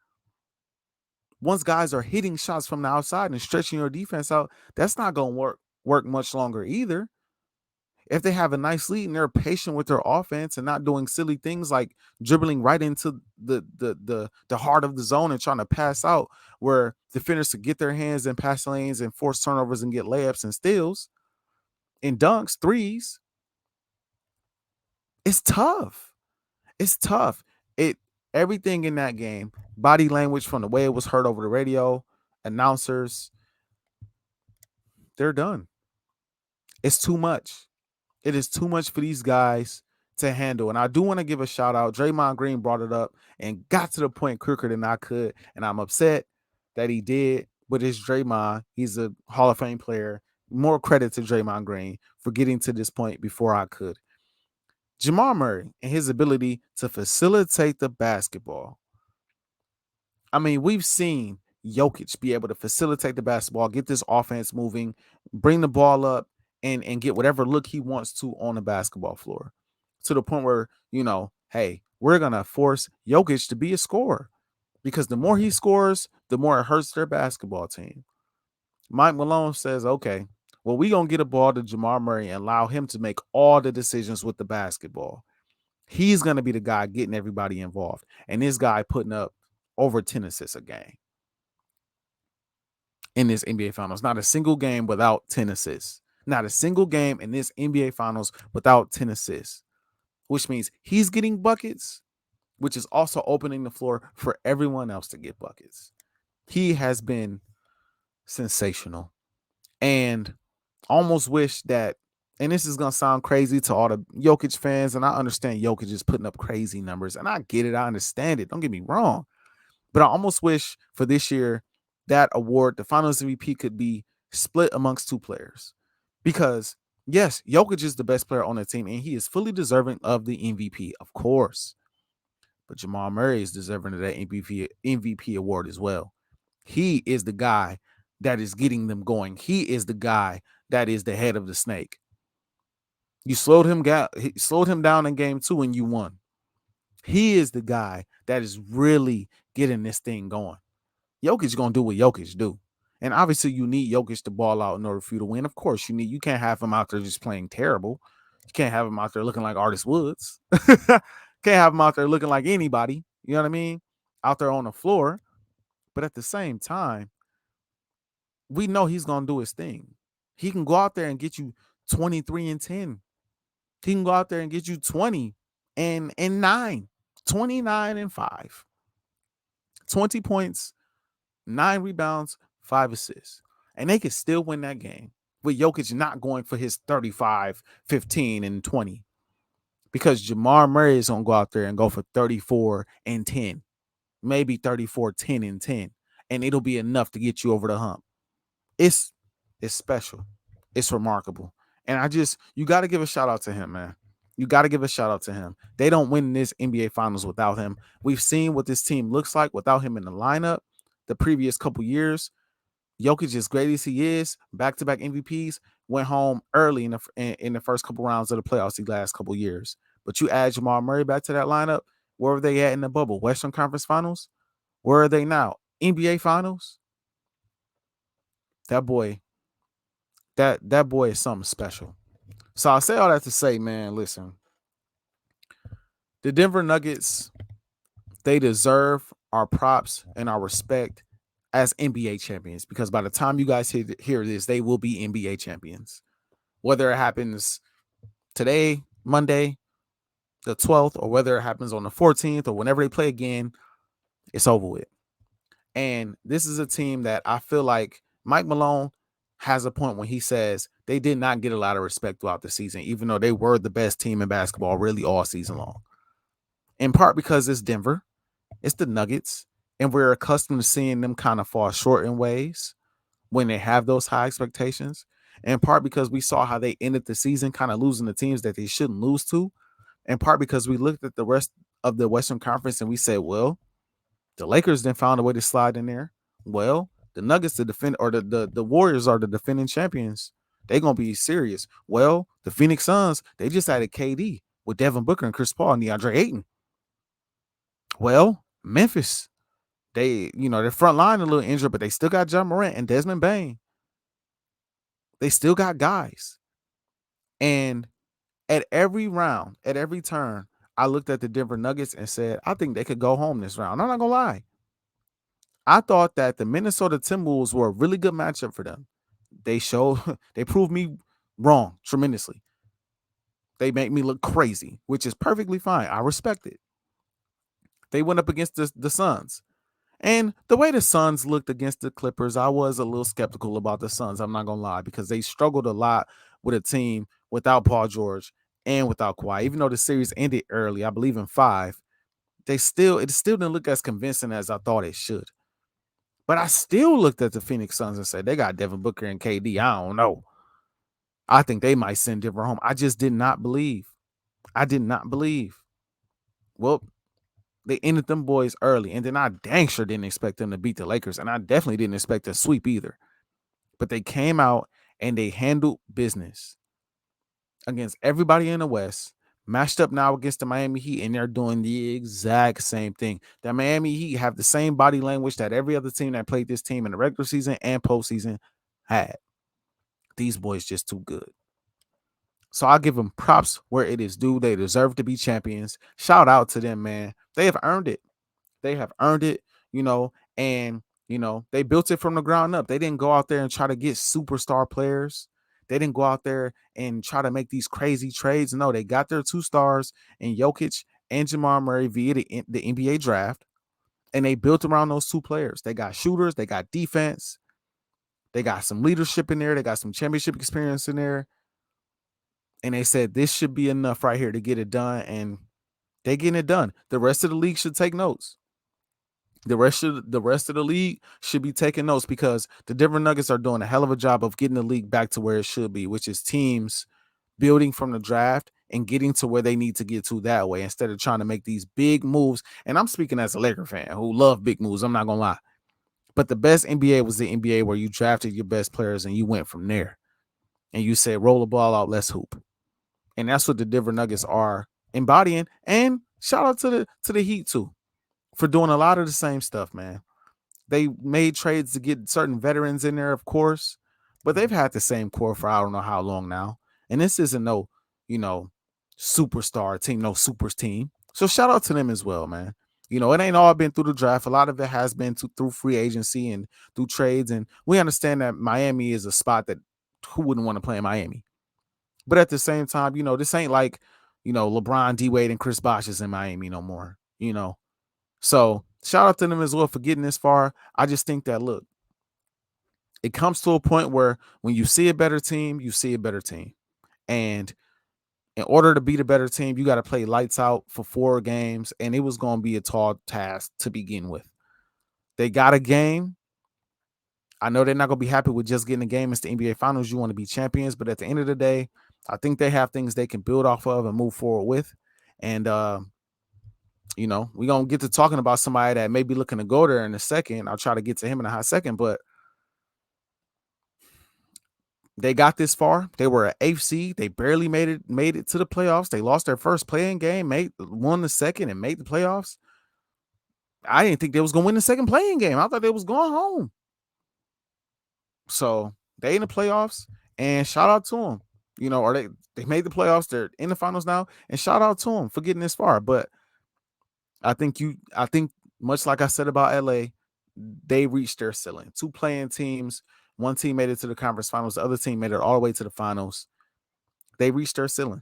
Once guys are hitting shots from the outside and stretching your defense out, that's not going to work much longer either. If they have a nice lead and they're patient with their offense and not doing silly things like dribbling right into the heart of the zone and trying to pass out where defenders to get their hands in pass lanes and force turnovers and get layups and steals and dunks, threes, it's tough. It's tough. Everything in that game, body language from the way it was heard over the radio, announcers, they're done. It's too much. It is too much for these guys to handle. And I do want to give a shout out. Draymond Green brought it up and got to the point quicker than I could. And I'm upset that he did. But it's Draymond. He's a Hall of Fame player. More credit to Draymond Green for getting to this point before I could. Jamal Murray and his ability to facilitate the basketball. I mean, we've seen Jokic be able to facilitate the basketball, get this offense moving, bring the ball up, and get whatever look he wants to on the basketball floor, to the point where, hey, we're going to force Jokic to be a scorer, because the more he scores, the more it hurts their basketball team. Mike Malone says, okay, well, we're going to get a ball to Jamal Murray and allow him to make all the decisions with the basketball. He's going to be the guy getting everybody involved. And this guy putting up over 10 assists a game in this NBA Finals. Not a single game without 10 assists. Not a single game in this NBA Finals without 10 assists, which means he's getting buckets, which is also opening the floor for everyone else to get buckets. He has been sensational. And almost wish that, and this is going to sound crazy to all the Jokic fans, and I understand Jokic is putting up crazy numbers, and I get it. I understand it. Don't get me wrong. But I almost wish for this year that award, the Finals MVP, could be split amongst two players. Because, yes, Jokic is the best player on the team, and he is fully deserving of the MVP, of course. But Jamal Murray is deserving of that MVP award as well. He is the guy that is getting them going. He is the guy that is the head of the snake. You slowed him down in game 2 and you won. He is the guy that is really getting this thing going. Jokic going to do what Jokic do. And obviously you need Jokic to ball out in order for you to win. Of course, you can't have him out there just playing terrible. You can't have him out there looking like Artis Woods. Can't have him out there looking like anybody. You know what I mean? Out there on the floor. But at the same time, we know he's going to do his thing. He can go out there and get you 23 and 10. He can go out there and get you 20 and 9, 29 and 5. 20 points, 9 rebounds, 5 assists. And they could still win that game with Jokic not going for his 35, 15, and 20. Because Jamal Murray is going to go out there and go for 34 and 10. Maybe 34, 10, and 10. And it'll be enough to get you over the hump. It's special. It's remarkable. And you got to give a shout out to him, man. You got to give a shout out to him. They don't win this NBA Finals without him. We've seen what this team looks like without him in the lineup the previous couple years. Jokic, as great as he is, back-to-back MVPs, went home early in the first couple rounds of the playoffs the last couple years. But you add Jamal Murray back to that lineup, where were they at in the bubble? Western Conference Finals? Where are they now? NBA Finals? That boy, that boy is something special. So I say all that to say, man, listen, the Denver Nuggets, they deserve our props and our respect as NBA champions, because by the time you guys hear this, they will be NBA champions. Whether it happens today, Monday, the 12th, or whether it happens on the 14th or whenever they play again, it's over with. And this is a team that I feel like Mike Malone has a point when he says they did not get a lot of respect throughout the season, even though they were the best team in basketball really all season long. In part because it's Denver, it's the Nuggets, and we're accustomed to seeing them kind of fall short in ways when they have those high expectations. In part because we saw how they ended the season kind of losing the teams that they shouldn't lose to. In part because we looked at the rest of the Western Conference and we said, well, the Lakers then found a way to slide in there. Well, the Nuggets, the Warriors are the defending champions. They're gonna be serious. Well, the Phoenix Suns, they just added KD with Devin Booker and Chris Paul and DeAndre Ayton. Well, Memphis, their front line a little injured, but they still got John Morant and Desmond Bane. They still got guys. And at every round, at every turn, I looked at the Denver Nuggets and said, I think they could go home this round. I'm not gonna lie. I thought that the Minnesota Timberwolves were a really good matchup for them. They proved me wrong tremendously. They make me look crazy, which is perfectly fine. I respect it. They went up against the Suns. And the way the Suns looked against the Clippers, I was a little skeptical about the Suns. I'm not going to lie, because they struggled a lot with a team without Paul George and without Kawhi. Even though the series ended early, I believe in 5, it still didn't look as convincing as I thought it should. But I still looked at the Phoenix Suns and said, they got Devin Booker and KD. I don't know. I think they might send Denver home. I just did not believe. I did not believe. Well, they ended them boys early. And then I dang sure didn't expect them to beat the Lakers. And I definitely didn't expect a sweep either. But they came out and they handled business against everybody in the West, matched up now against the Miami Heat, and they're doing the exact same thing. The Miami Heat have the same body language that every other team that played this team in the regular season and postseason had. These boys just too good. So I give them props where it is due. They deserve to be champions. Shout out to them, man. They have earned it. They have earned it, and they built it from the ground up. They didn't go out there and try to get superstar players. They didn't go out there and try to make these crazy trades. No, they got their 2 stars in Jokic and Jamal Murray via the NBA draft, and they built around those 2 players. They got shooters, they got defense, they got some leadership in there, they got some championship experience in there, and they said this should be enough right here to get it done, and they getting it done. The rest of the league should take notes. The rest of the league should be taking notes, because the Denver Nuggets are doing a hell of a job of getting the league back to where it should be, which is teams building from the draft and getting to where they need to get to that way, instead of trying to make these big moves. And I'm speaking as a Laker fan who love big moves. I'm not gonna lie, but the best NBA was the NBA where you drafted your best players and you went from there, and you said, roll the ball out, let's hoop. And that's what the Denver Nuggets are embodying. And shout out to the Heat too for doing a lot of the same stuff, man. They made trades to get certain veterans in there, of course, but they've had the same core for I don't know how long now. And this isn't no, superstar team, no supers team. So shout out to them as well, man. It ain't all been through the draft. A lot of it has been through free agency and through trades. And we understand that Miami is a spot that who wouldn't want to play in Miami. But at the same time, this ain't like, LeBron, D Wade, and Chris Bosh is in Miami no more, So shout out to them as well for getting this far. I just think that, look, it comes to a point where when you see a better team, you see a better team. And in order to beat a better team, you got to play lights out for 4 games. And it was going to be a tall task to begin with. They got a game. I know they're not going to be happy with just getting a game. It's the NBA Finals. You want to be champions. But at the end of the day, I think they have things they can build off of and move forward with. And, we're going to get to talking about somebody that may be looking to go there in a second. I'll try to get to him in a hot second. But They got this far. They were an 8th seed. They barely made it to the playoffs. They lost their first play-in game, won the second, and made the playoffs. I didn't think they was gonna win the second play-in game. I thought they was going home. So they in the playoffs, and shout out to them. Or they made the playoffs. They're in the finals now, and shout out to them for getting this far. But I think much like I said about LA, they reached their ceiling. 2 playing teams. One team made it to the conference finals. The other team made it all the way to the finals. They reached their ceiling.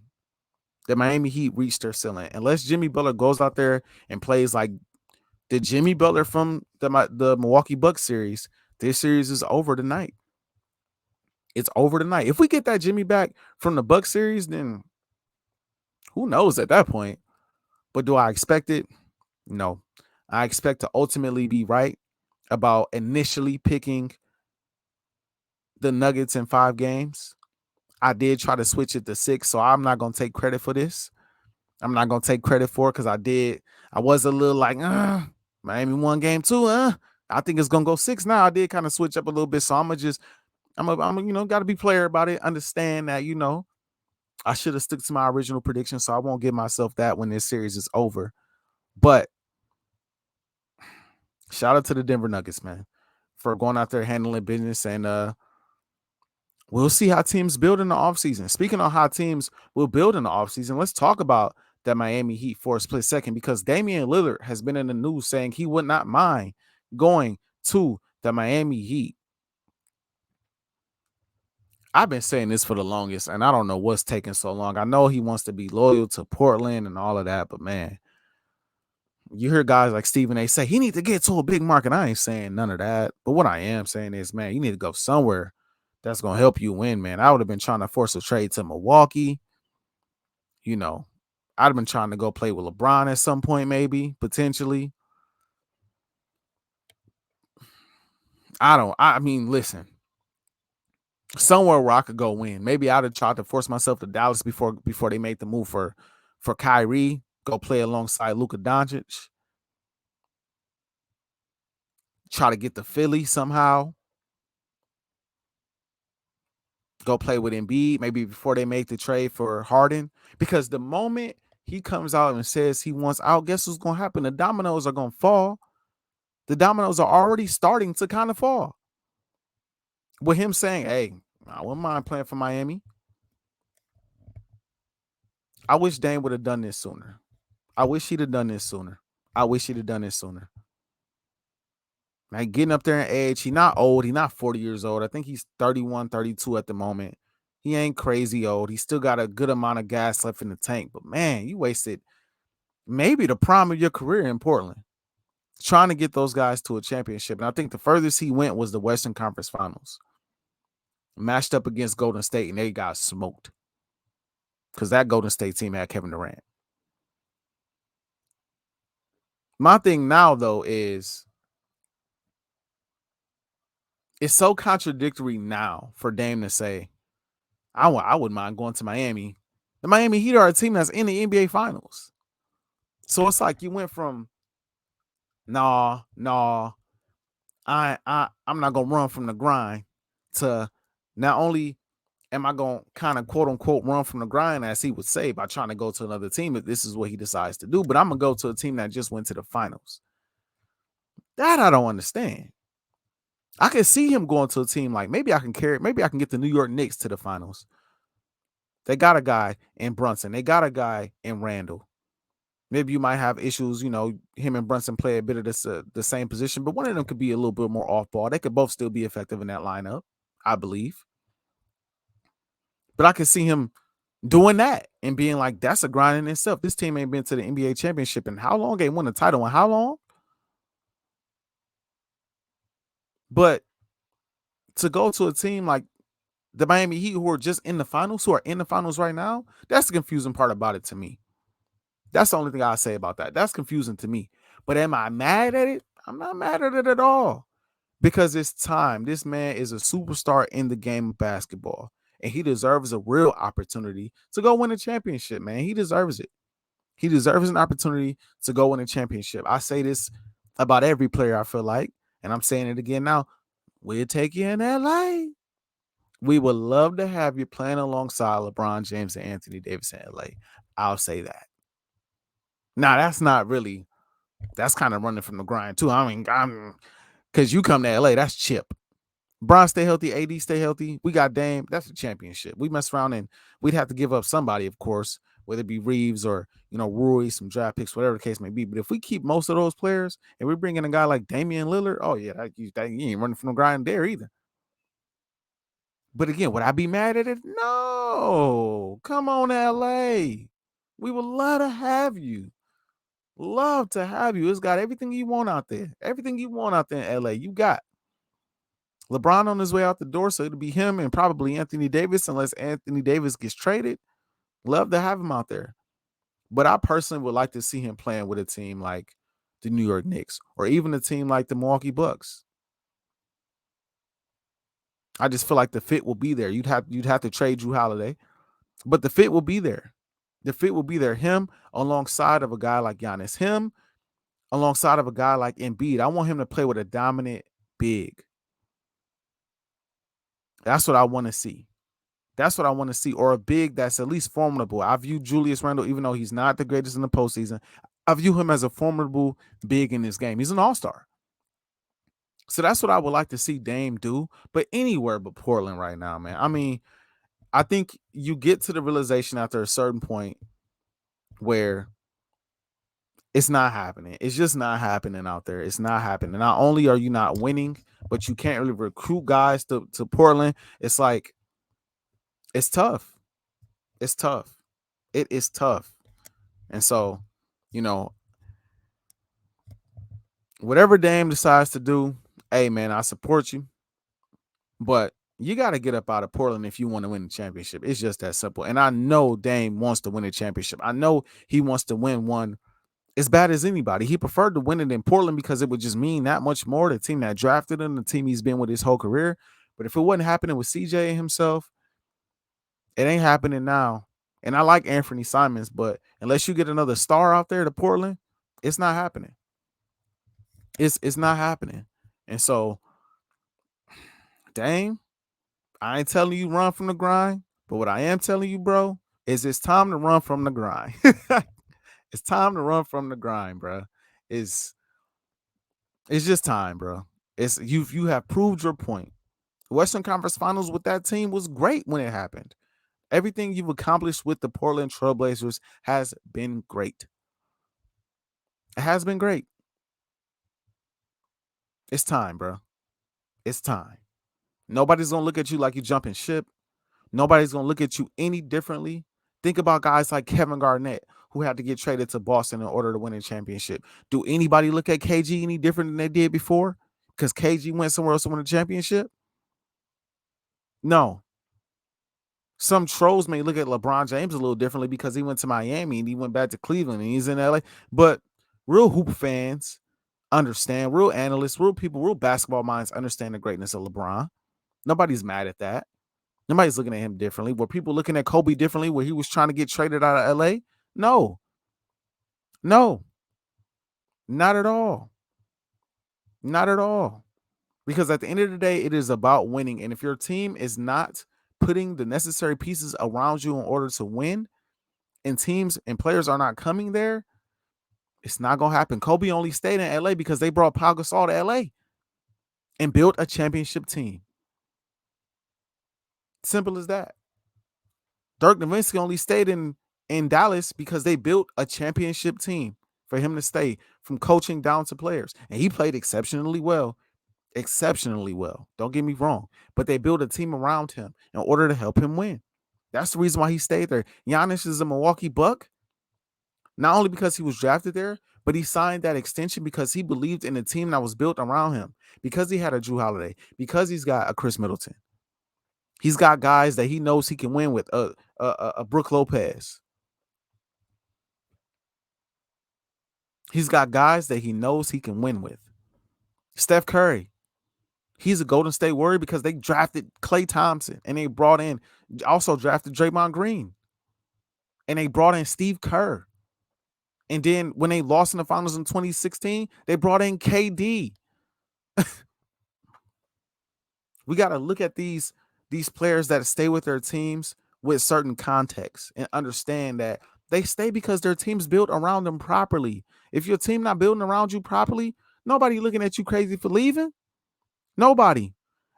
The Miami Heat reached their ceiling. Unless Jimmy Butler goes out there and plays like the Jimmy Butler from the Milwaukee Bucks series, this series is over tonight. It's over tonight. If we get that Jimmy back from the Bucks series, then who knows at that point? But do I expect it? No. I expect to ultimately be right about initially picking the Nuggets in 5 games. I did try to switch it to 6, so I'm not going to take credit for this. I'm not going to take credit for it because I was a little like, Miami won game 2, I think it's going to go 6 now. I did kind of switch up a little bit, so I'm got to be player about it. Understand that, I should have stuck to my original prediction, so I won't give myself that when this series is over. But shout out to the Denver Nuggets, man, for going out there handling business, and we'll see how teams build in the offseason. Speaking of how teams will build in the offseason, let's talk about that Miami Heat for a split second, because Damian Lillard has been in the news saying he would not mind going to the Miami Heat. I've been saying this for the longest, and I don't know what's taking so long. I know he wants to be loyal to Portland and all of that, but man, you hear guys like Stephen A say he needs to get to a big market. I ain't saying none of that, but what I am saying is, man, you need to go somewhere that's going to help you win, man. I would have been trying to force a trade to Milwaukee. I'd have been trying to go play with LeBron at some point, maybe, potentially. Listen, somewhere where I could go win. Maybe I'd have tried to force myself to Dallas before they made the move for Kyrie, go play alongside Luka Doncic. Try to get to Philly somehow. Go play with Embiid, maybe before they make the trade for Harden. Because the moment he comes out and says he wants out, guess what's going to happen? The dominoes are going to fall. The dominoes are already starting to kind of fall. With him saying, hey, I wouldn't mind playing for Miami. I wish Dame would have done this sooner. I wish he'd have done this sooner. Like, getting up there in age, he's not old. He's not 40 years old. I think he's 31, 32 at the moment. He ain't crazy old. He still got a good amount of gas left in the tank. But, man, you wasted maybe the prime of your career in Portland trying to get those guys to a championship. And I think the furthest he went was the Western Conference Finals. Matched up against Golden State, and they got smoked because that Golden State team had Kevin Durant. My thing now, though, is it's so contradictory now for Dame to say, I wouldn't mind going to Miami. The Miami Heat are a team that's in the NBA Finals. So it's like you went from, I'm not going to run from the grind, to not only am I going to kind of quote unquote run from the grind, as he would say, by trying to go to another team if this is what he decides to do, but I'm going to go to a team that just went to the finals. That I don't understand. I can see him going to a team like maybe I can get the New York Knicks to the finals. They got a guy in Brunson. They got a guy in Randall. Maybe you might have issues, him and Brunson play a bit of the same position, but one of them could be a little bit more off ball. They could both still be effective in that lineup, I believe. But I could see him doing that and being like, that's a grind in itself. This team ain't been to the NBA championship in how long? They won the title in how long? But to go to a team like the Miami Heat, who are just in the finals, who are in the finals right now, that's the confusing part about it to me. That's the only thing I'll say about that. That's confusing to me. But am I mad at it? I'm not mad at it at all. Because it's time. This man is a superstar in the game of basketball. And he deserves a real opportunity to go win a championship, man. He deserves it. He deserves an opportunity to go win a championship. I say this about every player, I feel like. And I'm saying it again now. We'll take you in LA. We would love to have you playing alongside LeBron James and Anthony Davis in LA. I'll say that. Now, that's not really, that's kind of running from the grind too. I mean, because you come to LA, that's chip. Bron stay healthy, AD stay healthy. We got Dame. That's a championship. We mess around and we'd have to give up somebody, of course, whether it be Reeves or Rui, some draft picks, whatever the case may be. But if we keep most of those players and we bring in a guy like Damian Lillard, oh yeah, you ain't running from the grind there either. But again, would I be mad at it? No. Come on, LA. We would love to have you. Love to have you. It's got everything you want out there. Everything you want out there in LA. You got LeBron on his way out the door, so it'll be him and probably Anthony Davis, unless Anthony Davis gets traded. Love to have him out there. But I personally would like to see him playing with a team like the New York Knicks or even a team like the Milwaukee Bucks. I just feel like the fit will be there. You'd have to trade Drew Holiday, but the fit will be there. The fit will be there. Him alongside of a guy like Giannis. Him alongside of a guy like Embiid. I want him to play with a dominant big. That's what I want to see. That's what I want to see. Or a big that's at least formidable. I view Julius Randle, even though he's not the greatest in the postseason, I view him as a formidable big in this game. He's an all-star. So that's what I would like to see Dame do, but anywhere but Portland right now, man. I mean, I think you get to the realization after a certain point where it's not happening. It's just not happening out there. It's not happening. Not only are you not winning, but you can't really recruit guys to Portland. It's like, it's tough. It's tough. It is tough. And so, whatever Dame decides to do, hey, man, I support you. But you got to get up out of Portland if you want to win the championship. It's just that simple. And I know Dame wants to win a championship. I know he wants to win one as bad as anybody. He preferred to win it in Portland because it would just mean that much more. The team that drafted him, the team he's been with his whole career. But if it wasn't happening with CJ and himself, it ain't happening now. And I like Anthony Simons, but unless you get another star out there to Portland, it's not happening. It's not happening. And so, Dame, I ain't telling you run from the grind, but what I am telling you, bro, is it's time to run from the grind. It's time to run from the grind, bro. It's just time, bro. It's you have proved your point. Western Conference Finals with that team was great when it happened. Everything you've accomplished with the Portland Trailblazers has been great. It has been great. It's time, bro. It's time. Nobody's going to look at you like you jumping ship. Nobody's going to look at you any differently. Think about guys like Kevin Garnett, who had to get traded to Boston in order to win a championship. Do anybody look at KG any different than they did before? Because KG went somewhere else to win a championship? No. Some trolls may look at LeBron James a little differently because he went to Miami and he went back to Cleveland and he's in LA. But real hoop fans understand, real analysts, real people, real basketball minds understand the greatness of LeBron. Nobody's mad at that. Nobody's looking at him differently. Were people looking at Kobe differently where he was trying to get traded out of LA? No. No. Not at all. Not at all. Because at the end of the day, it is about winning. And if your team is not putting the necessary pieces around you in order to win, and teams and players are not coming there, it's not going to happen. Kobe only stayed in LA because they brought Pau Gasol to LA and built a championship team. Simple as that. Dirk Nowitzki only stayed in Dallas because they built a championship team for him to stay, from coaching down to players. And he played exceptionally well. Exceptionally well. Don't get me wrong. But they built a team around him in order to help him win. That's the reason why he stayed there. Giannis is a Milwaukee Buck, not only because he was drafted there, but he signed that extension because he believed in the team that was built around him, because he had a Drew Holiday, because he's got a Chris Middleton. He's got guys that he knows he can win with, a Brook Lopez. He's got guys that he knows he can win with. Steph Curry. He's a Golden State Warrior because they drafted Klay Thompson and they also drafted Draymond Green. And they brought in Steve Kerr. And then when they lost in the finals in 2016, they brought in KD. We got to look at these these players that stay with their teams with certain context and understand that they stay because their team's built around them properly. If your team not building around you properly, nobody looking at you crazy for leaving. Nobody.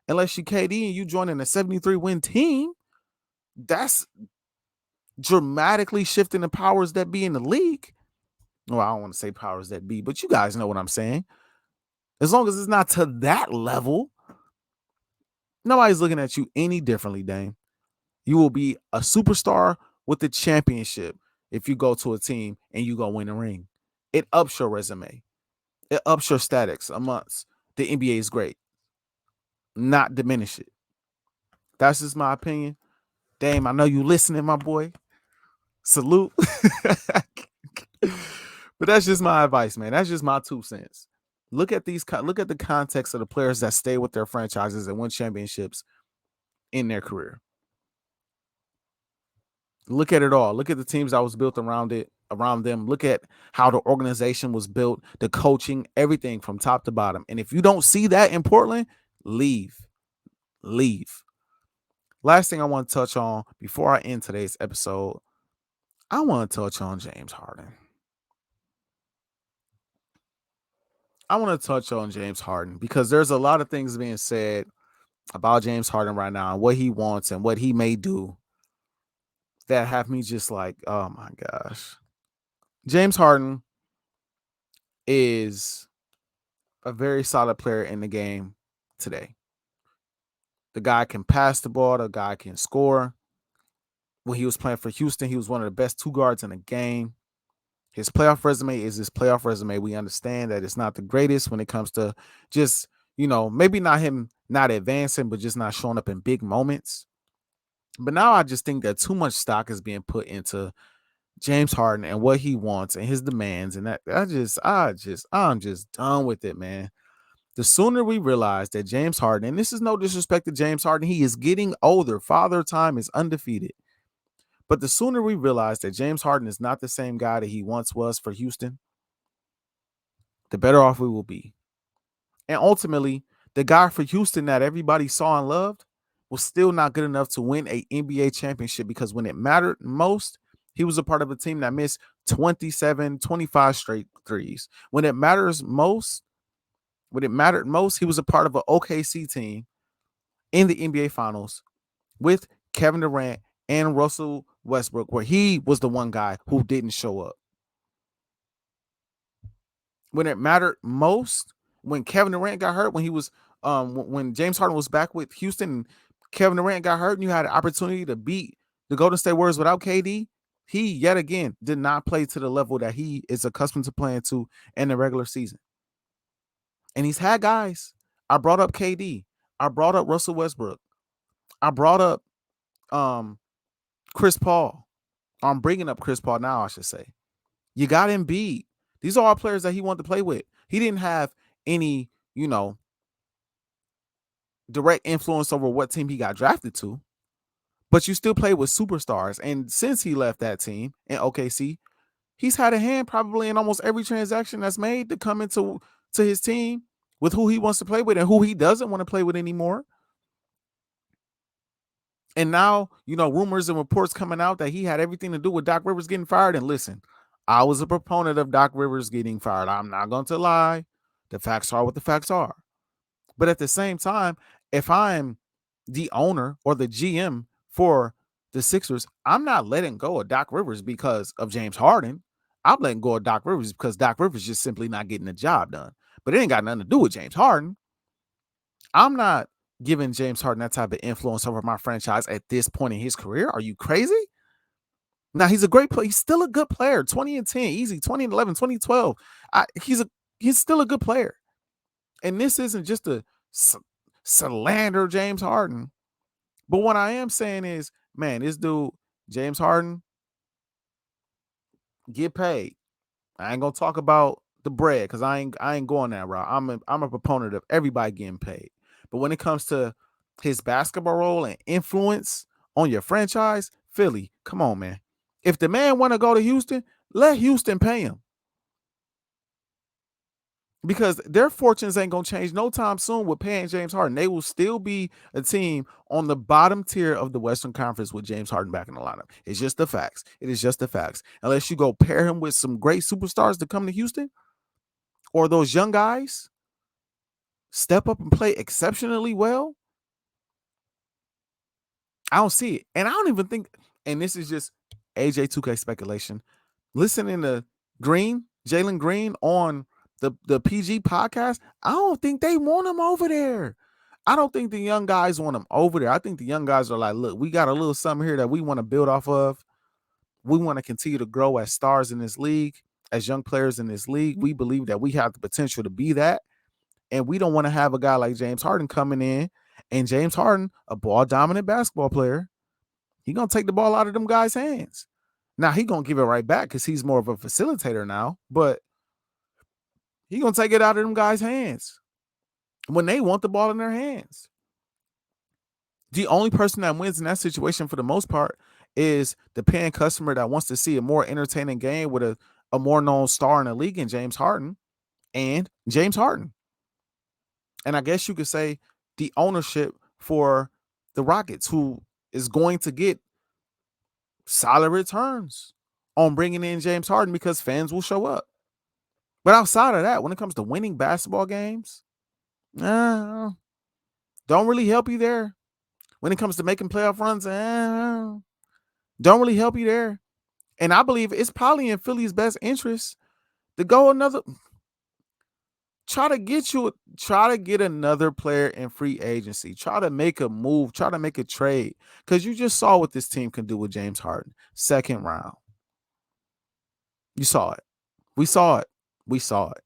Unless you KD and you joining a 73 win team, that's dramatically shifting the powers that be in the league. Well, I don't want to say powers that be, but you guys know what I'm saying. As long as it's not to that level, nobody's looking at you any differently, Dame. You will be a superstar with the championship if you go to a team and you go win a ring. It ups your resume. It ups your statics amongst the NBA's great. Not diminish it. That's just my opinion. Dame, I know you listening, my boy. Salute. But that's just my advice, man. That's just my 2 cents. Look at the context of the players that stay with their franchises and win championships in their career. Look at it all. Look at the teams that was built around them. Look at how the organization was built, the coaching, everything from top to bottom. And if you don't see that in Portland, leave. Last thing I want to touch on before I end today's episode, I want to touch on James Harden. Because there's a lot of things being said about James Harden right now and what he wants and what he may do that have me just like, oh my gosh. James Harden is a very solid player in the game today. The guy can pass the ball. The guy can score. When he was playing for Houston, he was one of the best 2 guards in the game. His playoff resume is his playoff resume. We understand that it's not the greatest when it comes to just, maybe not him not advancing, but just not showing up in big moments. But now I just think that too much stock is being put into James Harden and what he wants and his demands. And that I'm just done with it, man. The sooner we realize that James Harden, and this is no disrespect to James Harden, he is getting older. Father Time is undefeated. But the sooner we realize that James Harden is not the same guy that he once was for Houston, the better off we will be. And ultimately, the guy for Houston that everybody saw and loved was still not good enough to win an NBA championship because when it mattered most, he was a part of a team that missed 27, 25 straight threes. When it mattered most, he was a part of an OKC team in the NBA Finals with Kevin Durant and Russell Westbrook, where he was the one guy who didn't show up. When it mattered most, when Kevin Durant got hurt, when he was when James Harden was back with Houston, Kevin Durant got hurt, and you had an opportunity to beat the Golden State Warriors without KD, he yet again did not play to the level that he is accustomed to playing to in the regular season. And he's had guys. I brought up KD. I brought up Russell Westbrook. I brought up Chris Paul. I'm bringing up Chris Paul now, I should say. You got Embiid. These are all players that he wanted to play with. He didn't have any, direct influence over what team he got drafted to. But you still play with superstars. And since he left that team in OKC, he's had a hand probably in almost every transaction that's made to come into his team with who he wants to play with and who he doesn't want to play with anymore. And now, rumors and reports coming out that he had everything to do with Doc Rivers getting fired. And listen, I was a proponent of Doc Rivers getting fired. I'm not going to lie. The facts are what the facts are. But at the same time, if I'm the owner or the GM for the Sixers, I'm not letting go of Doc Rivers because of James Harden. I'm letting go of Doc Rivers because Doc Rivers just simply not getting the job done. But it ain't got nothing to do with James Harden. I'm not giving James Harden that type of influence over my franchise at this point in his career. Are you crazy? Now, he's a great player. He's still a good player. 20 and 10, easy. 20 and 11, 2012. He's still a good player. And this isn't just a slander James Harden. But what I am saying is, man, this dude, James Harden, get paid. I ain't gonna talk about the bread because I ain't going that route. I'm a proponent of everybody getting paid. But when it comes to his basketball role and influence on your franchise, Philly, come on, man. If the man want to go to Houston, let Houston pay him. because their fortunes ain't gonna change no time soon with paying James Harden. They will still be a team on the bottom tier of the Western Conference with James Harden back in the lineup. It's just the facts. It is just the facts. Unless you go pair him with some great superstars to come to Houston, or those young guys step up and play exceptionally well, I don't see it. And I don't even think, and this is just AJ 2K speculation. Listening to Jalen Green on the PG podcast, I don't think they want him over there. I don't think the young guys want him over there. I think the young guys are like, look, we got a little something here that we want to build off of. We want to continue to grow as stars in this league, as young players in this league. We believe that we have the potential to be that. And we don't want to have a guy like James Harden coming in. And James Harden, a ball-dominant basketball player, he going to take the ball out of them guys' hands. Now, he going to give it right back because he's more of a facilitator now. But he going to take it out of them guys' hands when they want the ball in their hands. The only person that wins in that situation for the most part is the paying customer that wants to see a more entertaining game with a more known star in the league in James Harden and James Harden. And I guess you could say the ownership for the Rockets, who is going to get solid returns on bringing in James Harden because fans will show up. But outside of that, when it comes to winning basketball games, don't really help you there. When it comes to making playoff runs, don't really help you there. And I believe it's probably in Philly's best interest to go try to get another player in free agency. Try to make a move. Try to make a trade. Because you just saw what this team can do with James Harden. Second round. You saw it. We saw it. We saw it.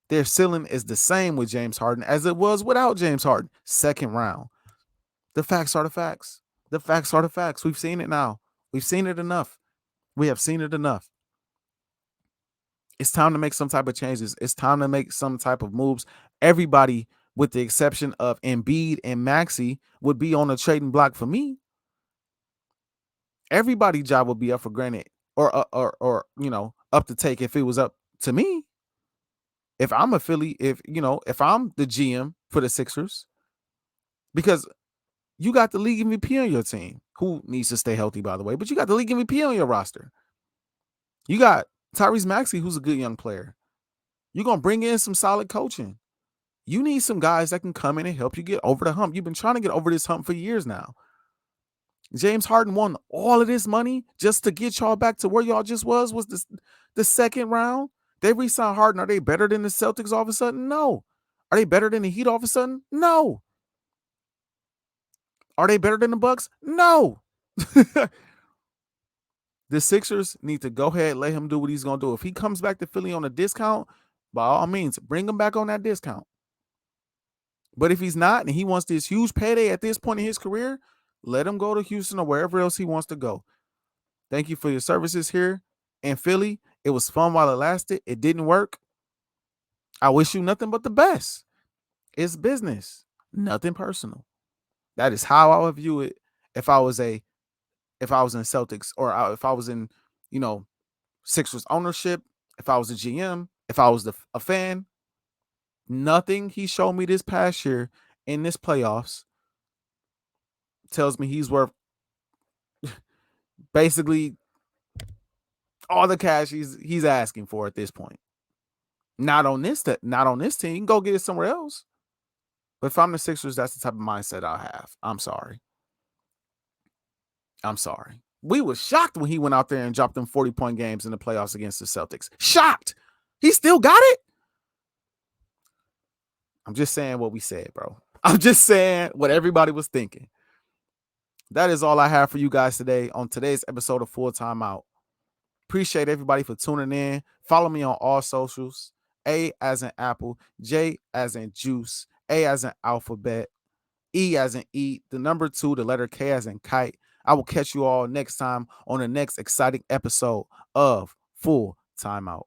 Their ceiling is the same with James Harden as it was without James Harden. Second round. The facts are the facts. The facts are the facts. We've seen it now. We've seen it enough. We have seen it enough. It's time to make some type of changes. It's time to make some type of moves. Everybody, with the exception of Embiid and Maxey, would be on the trading block for me. Everybody's job would be up for granted or up to take if it was up to me. If I'm a Philly, if I'm the GM for the Sixers, because you got the league MVP on your team, who needs to stay healthy, by the way, but you got the league MVP on your roster. You got Tyrese Maxey, who's a good young player. You're going to bring in some solid coaching. You need some guys that can come in and help you get over the hump. You've been trying to get over this hump for years now. James Harden won all of this money just to get y'all back to where y'all just was the second round. They re-signed Harden. Are they better than the Celtics all of a sudden? No. Are they better than the Heat all of a sudden? No. Are they better than the Bucks? No. The Sixers need to go ahead and let him do what he's going to do. If he comes back to Philly on a discount, by all means, bring him back on that discount. But if he's not and he wants this huge payday at this point in his career, let him go to Houston or wherever else he wants to go. Thank you for your services here in Philly. It was fun while it lasted. It didn't work. I wish you nothing but the best. It's business, nothing personal. That is how I would view it if I was in Celtics, or if I was in, Sixers ownership, if I was a GM, if I was a fan. Nothing he showed me this past year in this playoffs tells me he's worth basically all the cash he's asking for at this point. Not on this team. You can go get it somewhere else. But if I'm the Sixers, that's the type of mindset I have. I'm sorry. We were shocked when he went out there and dropped them 40-point games in the playoffs against the Celtics. Shocked. He still got it. I'm just saying what we said, bro. I'm just saying what everybody was thinking. That is all I have for you guys today on today's episode of Full Timeout. Appreciate everybody for tuning in. Follow me on all socials. A as in Apple, J as in Juice, A as in Alphabet, E as in Eat, the number 2, the letter K as in Kite. I will catch you all next time on the next exciting episode of Full Timeout.